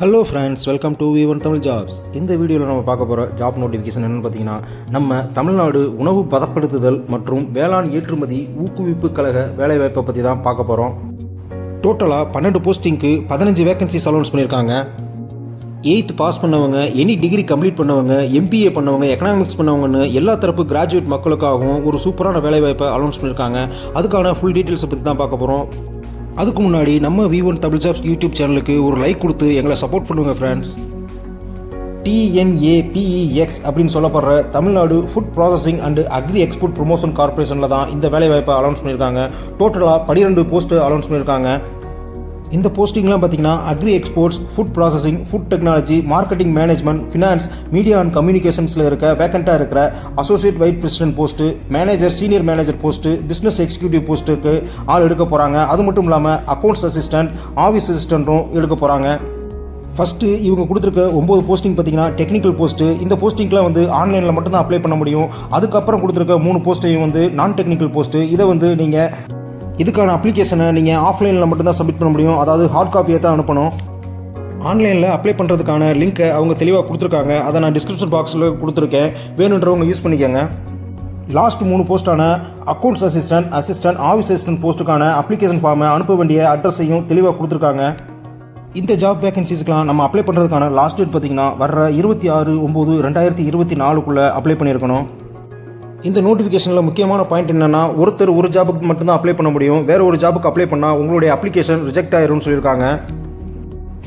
Hello friends, welcome to V1 Tamil jobs. இந்த வீடியோவில் நம்ம பார்க்க போகிற ஜாப் நோட்டிஃபிகேஷன் என்னென்னு பார்த்தீங்கன்னா, நம்ம தமிழ்நாடு உணவு பதப்படுத்துதல் மற்றும் வேளாண் ஏற்றுமதி ஊக்குவிப்பு கழக வேலைவாய்ப்பை பற்றி தான் பார்க்க போகிறோம். டோட்டலாக 12 போஸ்டிங்க்கு 15 வேகன்சிஸ் அலௌன்ஸ் பண்ணியிருக்காங்க. 8th பாஸ் பண்ணவங்க, எனி டிகிரி கம்ப்ளீட் பண்ணவங்க, MBA பண்ணவங்க, எக்கனாமிக்ஸ் பண்ணவங்கன்னு எல்லா தரப்பு கிராஜுவேட் மக்களுக்காகவும் ஒரு சூப்பரான வேலைவாய்ப்பை அலௌன்ஸ் பண்ணியிருக்காங்க. அதுக்கான ஃபுல் டீட்டெயில்ஸை பற்றி தான் பார்க்க போகிறோம். அதுக்கு முன்னாடி நம்ம V1 தமிழ் ஜாப்ஸ் யூடியூப் சேனலுக்கு ஒரு லைக் கொடுத்து எங்களை சப்போர்ட் பண்ணுங்கள் ஃப்ரெண்ட்ஸ். TNAPEX அப்படின்னு சொல்லப்படுற Tamil Nadu food processing and agri export promotion கார்பரேஷனில் தான் இந்த வேலைவாய்ப்பை அலௌன்ஸ் பண்ணியிருக்காங்க. டோட்டலாக 12 போஸ்ட்டு அலௌன்ஸ் பண்ணியிருக்காங்க. இந்த போஸ்டிங்லாம் பார்த்தீங்கன்னா agri exports, food processing, food technology, marketing management, finance, media and கம்யூனிகேஷன்ஸில் இருக்க வேக்கண்ட்டாக இருக்கிற associate vice president post, manager, senior manager post, business executive போஸ்ட்டுக்கு ஆள் எடுக்க போகிறாங்க. அது மட்டும் இல்லாமல் அக்கௌண்ட்ஸ் அசிஸ்டன்ட், ஆஃபீஸ் அசிஸ்டண்ட்டும் எடுக்க போகிறாங்க. ஃபஸ்ட்டு இவங்க கொடுத்துருக்க 9 போஸ்டிங் பார்த்தீங்கன்னா டெக்னிக்கல் போஸ்ட்டு. இந்த போஸ்டிங்லாம் வந்து ஆன்லைனில் மட்டும்தான் அப்ளை பண்ண முடியும். அதுக்கப்புறம் கொடுத்துருக்க 3 போஸ்ட்டையும் வந்து நான் டெக்னிக்கல் போஸ்ட்டு. இதை வந்து நீங்கள் இதுக்கான அப்ளிகேஷனை நீங்கள் ஆஃப்லைனில் மட்டும்தான் சப்மிட் பண்ண முடியும். அதாவது ஹார்ட் காப்பியை தான் அனுப்பணும். ஆன்லைனில் அப்ளை பண்ணுறதுக்கான லிங்க்கை அவங்க தெளிவாக கொடுத்துருக்காங்க. அதை நான் டிஸ்கிரிப்ஷன் பாக்ஸில் கொடுத்துருக்கேன், வேணுன்றவங்க யூஸ் பண்ணிக்கோங்க. லாஸ்ட் 3 போஸ்ட்டான அக்கௌண்ட்ஸ் அசிஸ்டன்ட், ஆஃபீஸ் அசிஸ்டன்ட் போஸ்ட்டுக்கான அப்ளிகேஷன் ஃபார்மை அனுப்ப வேண்டிய அட்ரஸையும் தெளிவாக கொடுத்துருக்காங்க. இந்த ஜாப் வேகன்சிஸ்க்கெலாம் நம்ம அப்ளை பண்ணுறதுக்கான லாஸ்ட் டேட் பார்த்திங்கன்னா வர்ற 26/9/2024 அப்ளை பண்ணியிருக்கணும். இந்த நோட்டிஃபிகேஷனில் முக்கியமான பாயிண்ட் என்னென்னா, ஒருத்தர் ஒரு ஜாபுக்கு மட்டும்தான் அப்ளை பண்ண முடியும். வேறு ஒரு ஜாபுக்கு அப்ளை பண்ணால் உங்களுடைய அப்ளிகேஷன் ரிஜெக்ட் ஆயிரும்னு சொல்லியிருக்காங்க.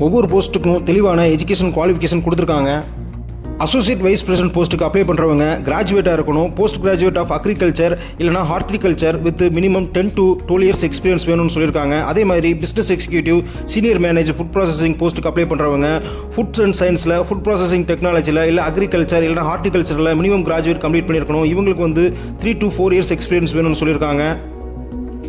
ஒவ்வொரு போஸ்ட்டுக்கும் தெளிவான எஜுகேஷன் குவாலிஃபிகேஷன் கொடுத்துருக்காங்க. அசோசியேட் வைஸ் பிரசிடென்ட் போஸ்ட்டுக்கு அப்ளை பண்ணுறவங்க கிராஜுவேட்டாக இருக்கணும். போஸ்ட் கிராஜுவேட் ஆஃப் அக்ரிகல்ச்சர் இல்லைனா horticulture with minimum 10 to 12 years experience வேணும்னு சொல்லியிருக்காங்க. அதே மாதிரி business executive, senior manager food processing போஸ்ட்டுக்கு அப்ளை பண்ணுறவங்க ஃபுட் அண்ட் சயின்ஸில், ஃபுட் ப்ராசஸிங் டெக்னாலஜியில் இல்லை அக்ரிகல்ச்சர் இல்லைனா ஹார்டிகல்ச்சரில் மினிமம் கிராஜுவேட் கம்ப்ளீட் பண்ணியிருக்கணும். இவங்களுக்கு வந்து 3 to 4 years எக்ஸ்பீரியன்ஸ் வேணும்னு சொல்லியிருக்காங்க.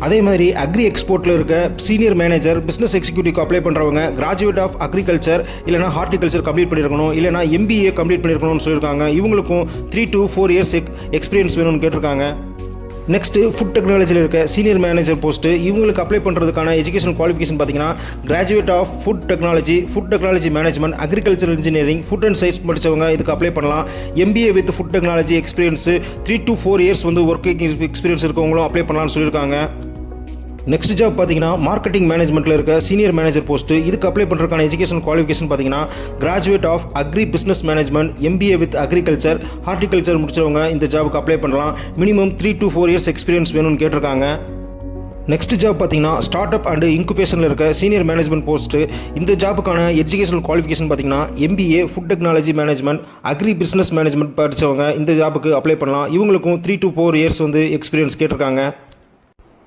அதே மாதிரி அக்ரி எக்ஸ்போர்ட்டில் இருக்க சீனியர் மேனேஜர், பிஸ்னஸ் எக்ஸிக்யூட்டிவ்க்கு அப்ளை பண்ணுறவங்க கிராஜுவேட் ஆஃப் அக்ரிகல்ச்சர் இல்லைனா ஹார்டிகல்ச்சர் கம்ப்ளீட் பண்ணியிருக்கணும், இல்லைனா MBA கம்ப்ளீட் பண்ணியிருக்கணும்னு சொல்லியிருக்காங்க. இவங்களுக்கும் 3 to 4 years எக்ஸ்பீரியன்ஸ் வேணும்னு கேட்டிருக்காங்க. நெக்ஸ்ட்டு ஃபுட் டெக்னாலஜியில் இருக்க சீனியர் மேனேஜர் போஸ்ட்டு. இவங்களுக்கு அப்ளை பண்ணுறதுக்கான எஜுகேஷன் குவாலிஃபிகேஷன் பார்த்தீங்கன்னா graduate of food technology management, agriculture engineering, food and science படித்தவங்க இதுக்கு அப்ளை பண்ணலாம். MBA with food technology experience 3 to 4 years வந்து ஒர்க்கிங் எக்ஸ்பீரியன்ஸ் இருக்கவங்களும் அப்ளை பண்ணலாம்னு சொல்லியிருக்காங்க. நெக்ஸ்ட் ஜாப் பார்த்தீங்கன்னா மார்க்கெட்டிங் மேனேஜ்மெண்ட்டில் இருக்க சீனியர் மேனேஜர் போஸ்ட்டு. இதுக்கு அப்ளை பண்ணுறதுக்கான எஜுகேஷன் குவாலிஃபிகேஷன் பார்த்தீங்கன்னா graduate of agri business management, MBA with agriculture, horticulture முடிச்சவங்க இந்த ஜாபுக்கு அப்ளை பண்ணலாம். மினிமம் 3 to 4 years எக்ஸ்பீரியன்ஸ் வேணும்னு கேட்டிருக்காங்க. நெக்ஸ்ட் ஜாப் பார்த்தீங்கன்னா ஸ்டார்ட் அப் அண்ட் இன்குபேஷனில் இருக்க சீனியர் மேனேஜ்மெண்ட் போஸ்ட்டு. இந்த ஜாபுக்கான எஜுகேஷனல் குவாலிஃபிகேஷன் பார்த்தீங்கன்னா MBA food technology management, agri business management படித்தவங்க இந்த ஜாபுக்கு அப்ளை பண்ணலாம். இவங்களுக்கும் 3 to 4 years வந்து எக்ஸ்பீரியன்ஸ் கேட்டிருக்காங்க.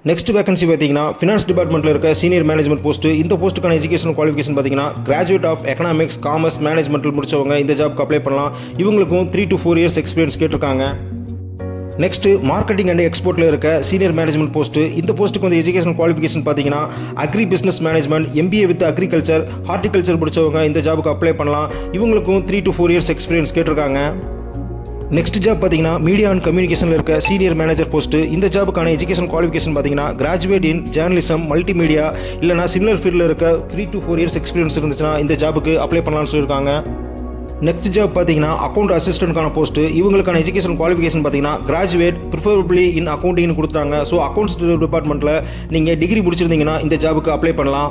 நெக்ஸ்ட் வேகன்சி பார்த்தீங்கன்னா ஃபினான்ஸ் டிபார்ட்மெண்ட்டில் இருக்க சீனியர் மேனேஜ்மெண்ட் போஸ்ட்டு. இந்த போஸ்ட்டுக்கான எஜுகேஷன் குவாலிஃபிகேஷன் பார்த்தீங்கன்னா கிராஜுவேட் ஆஃப் எக்கனாமிக்ஸ், காமர்ஸ், மேனேஜ்மெண்ட்டில் முடிச்சவங்க இந்த ஜாப்க்கு அப்ளை பண்ணலாம். இவங்களுக்கும் 3 to 4 years எக்ஸ்பீரியன்ஸ் கேட்டிருக்காங்க. நெக்ஸ்ட்டு மார்க்கெட்டிங் அண்ட் எக்ஸ்போர்ட்டில் இருக்க சீனியர் மேனேஜ்மெண்ட் போஸ்ட்டு. இந்த போஸ்ட்டுக்கு வந்து எஜுகேஷன் குவாலிஃபிகேஷன் பார்த்தீங்கன்னா agri business management, MBA with agriculture, horticulture முடிச்சவங்க இந்த ஜாபுக்கு அப்ளை பண்ணலாம். இவங்களுக்கும் 3 to 4 years எக்ஸ்பீரியன்ஸ் கேட்டிருக்காங்க. நெக்ஸ்ட் ஜாப் பார்த்தீங்கன்னா மீடியா அண்ட் கம்யூனிகேஷனில் இருக்க சீனியர் மேனேஜர் போஸ்ட்டு. இந்த ஜாபுக்கான எஜுகேஷன் குவாலிஃபிகேஷன் பார்த்தீங்கன்னா கிராஜுவேட் இன் ஜேர்னலிசம், மல்டிமீடியா இல்லைனா சிமிலர் ஃபீல்டில் இருக்க 3 to 4 years எக்ஸ்பீரியன்ஸ் இருந்துச்சுன்னா இந்த ஜாபுக்கு அப்ளை பண்ணலாம்னு சொல்லியிருக்காங்க. நெக்ஸ்ட் ஜாப் பார்த்தீங்கன்னா அக்கௌண்ட் அசிஸ்டன்ட்கான போஸ்ட்டு. இவங்களுக்கான எஜுகேஷன் குவாலிஃபிகேஷன் பார்த்தீங்கன்னா கிராஜுவேட் ப்ரிஃபரபிளி இன் அக்கௌண்டிங்னு கொடுத்துட்டாங்க. ஸோ அக்கௌண்ட்ஸ் டிபார்ட்மெண்ட்டில் நீங்கள் டிகிரி முடிச்சிருந்தீங்கன்னா இந்த ஜாபுக்கு அப்ளை பண்ணலாம்.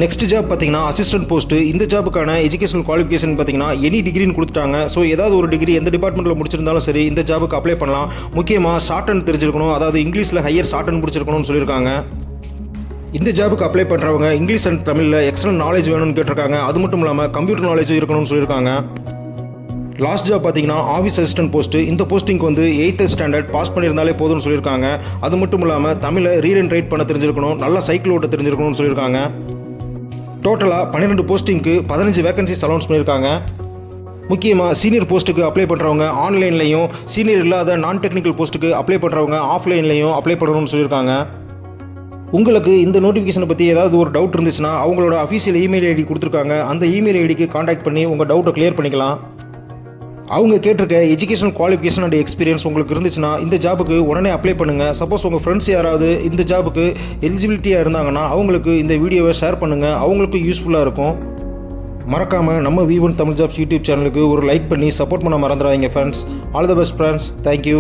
நெக்ஸ்ட் ஜாப் பார்த்தீங்கன்னா அசிஸ்டன்ட் போஸ்ட்டு. இந்த ஜாபுக்கான எஜுகேஷனல் குவாலிஃபிகேஷன் பார்த்தீங்கன்னா எனி டிகிரின்னு கொடுத்துட்டாங்க. ஸோ ஏதாவது ஒரு டிகிரி எந்த டிபார்ட்மெண்ட்டில் முடிச்சிருந்தாலும் சரி இந்த ஜாபுக்கு அப்ளை பண்ணலாம். முக்கியமாக ஷார்ட் அண்ட் தெரிஞ்சிருக்கணும், அதாவது இங்கிலீஷில் ஹையர் ஷார்ட் அண்ட் முடிச்சிருக்கணும்னு சொல்லியிருக்காங்க. இந்த ஜாபுக்கு அப்ளை பண்ணுறவங்க இங்கிலீஷ் அண்ட் தமிழில் எக்ஸலன்ட் நாலேஜ் வேணும்னு கேட்டிருக்காங்க. அது மட்டும் இல்லாமல் கம்ப்யூட்டர் நாலேஜும் இருக்கணும்னு சொல்லியிருக்காங்க. லாஸ்ட் ஜாப் பார்த்தீங்கன்னா ஆஃபீஸ் அசிஸ்டன்ட் போஸ்ட்டு. இந்த போஸ்டிங்க்கு வந்து 8th ஸ்டாண்டர்ட் பாஸ் பண்ணியிருந்தாலே போதும்னு சொல்லியிருக்காங்க. அது மட்டும் இல்லாமல் தமிழை ரீட் அண்ட் ரைட் பண்ண தெரிஞ்சிருக்கணும், நல்லா சைக்கிள் ஓட்ட தெரிஞ்சிருக்கணும்னு சொல்லியிருக்காங்க. டோட்டலாக 12 போஸ்டிங்க்கு 15 வேகன்சிஸ் அலௌன்ஸ் பண்ணியிருக்காங்க. முக்கியமாக சீனியர் போஸ்ட்டுக்கு அப்ளை பண்ணுறவங்க ஆன்லைன்லையும், சீனியர் இல்லாத நான் டெக்னிக்கல் போஸ்ட்டுக்கு அப்ளை பண்ணுறவங்க ஆஃப்லைன்லையும் அப்ளை பண்ணணும்னு சொல்லியிருக்காங்க. உங்களுக்கு இந்த நோட்டிஃபிகேஷனை பற்றி ஏதாவது ஒரு டவுட் இருந்துச்சுன்னா அவங்களோட அஃபீஷியல் இமெயில் ஐடி கொடுத்துருக்காங்க. அந்த இமெயில் ஐடிக்கு காண்டாக்ட் பண்ணி உங்கள் டவுட்டை கிளியர் பண்ணிக்கலாம். அவங்க கேட்டிருக்க எஜுகேஷன் குவாலிஃபிகேஷன் அண்ட் எக்ஸ்பீரியன்ஸ் உங்களுக்கு இருந்துச்சுன்னா இந்த ஜாபுக்கு உடனே அப்ளை பண்ணுங்கள். சப்போஸ் உங்கள் ஃப்ரெண்ட்ஸ் யாராவது இந்த ஜாபுக்கு எலிஜிபிலிட்டியாக இருந்தாங்கன்னா அவங்களுக்கு இந்த வீடியோவை ஷேர் பண்ணுங்கள், அவங்களுக்கு யூஸ்ஃபுல்லாக இருக்கும். மறக்காமல் நம்ம V1 தமிழ் ஜாப்ஸ் யூடியூப் சேனலுக்கு ஒரு லைக் பண்ணி சப்போர்ட் பண்ண மறந்துடாதீங்க friends. All the best friends. Thank you.